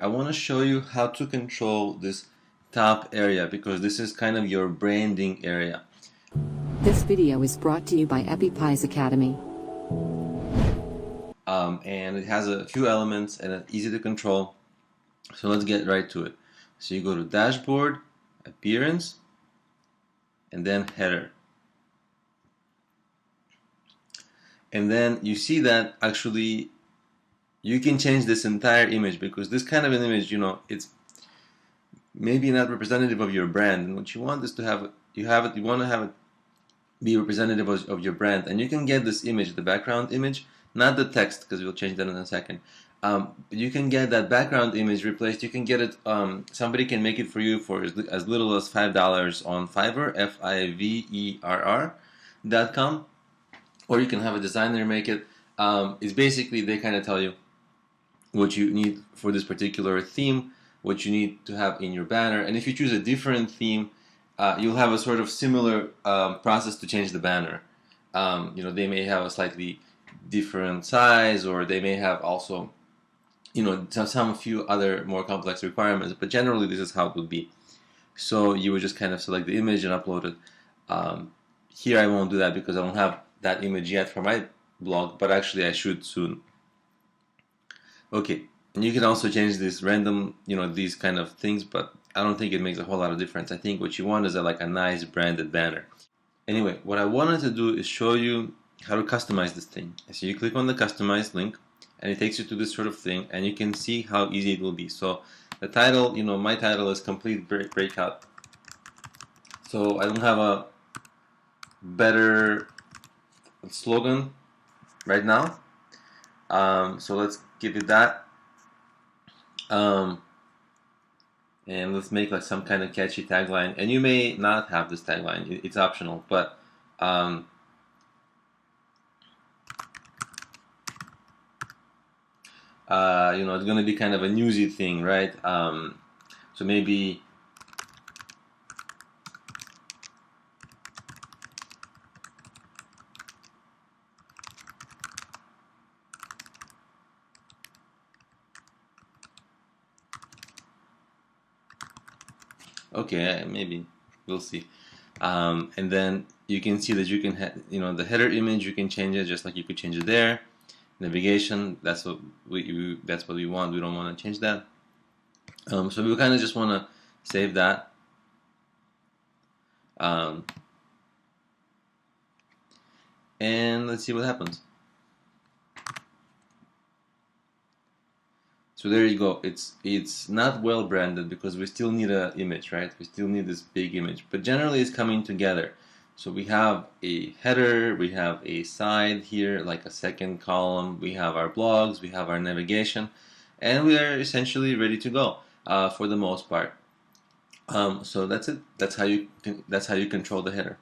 I want to show you how to control this top area because this is kind of your branding area. This video is brought to you by EpiPies Academy. And it has a few elements and it's easy to control. So let's get right to it. So you go to Dashboard, Appearance, and then Header. And then you see that actually you can change this entire image because this kind of an image, it's maybe not representative of your brand. And what you want is to have you want to have it be representative of your brand. And you can get this image, the background image, not the text, because we'll change that in a second. You can get that background image replaced. You can get it. Somebody can make it for you for as little as $5 on Fiverr, Fiverr.com, or you can have a designer make it. It's basically they kind of tell you what you need for this particular theme, what you need to have in your banner, and if you choose a different theme, you'll have a sort of similar process to change the banner. They may have a slightly different size, or they may have also some few other more complex requirements, but generally this is how it would be. So you would just kind of select the image and upload it. Here I won't do that because I don't have that image yet for my blog, but actually I should soon. Okay, and you can also change this random, these kind of things, but I don't think it makes a whole lot of difference. I think what you want is a nice branded banner. Anyway, what I wanted to do is show you how to customize this thing. So you click on the customize link and it takes you to this sort of thing, and you can see how easy it will be. So the title, my title is Complete Breakout. So I don't have a better slogan right now. So let's give it that. And let's make some kind of catchy tagline. And you may not have this tagline; it's optional. But it's going to be kind of a newsy thing, right? So maybe okay, maybe we'll see. And then you can see that you can the header image, you can change it just like you could change it there. Navigation, that's what we want. We don't want to change that. So we kind of just want to save that. And let's see what happens. So there you go. It's not well branded because we still need an image, right? We still need this big image, but generally it's coming together. So we have a header, we have a side here, like a second column, we have our blogs, we have our navigation, and we are essentially ready to go for the most part. So that's it. That's how you control the header.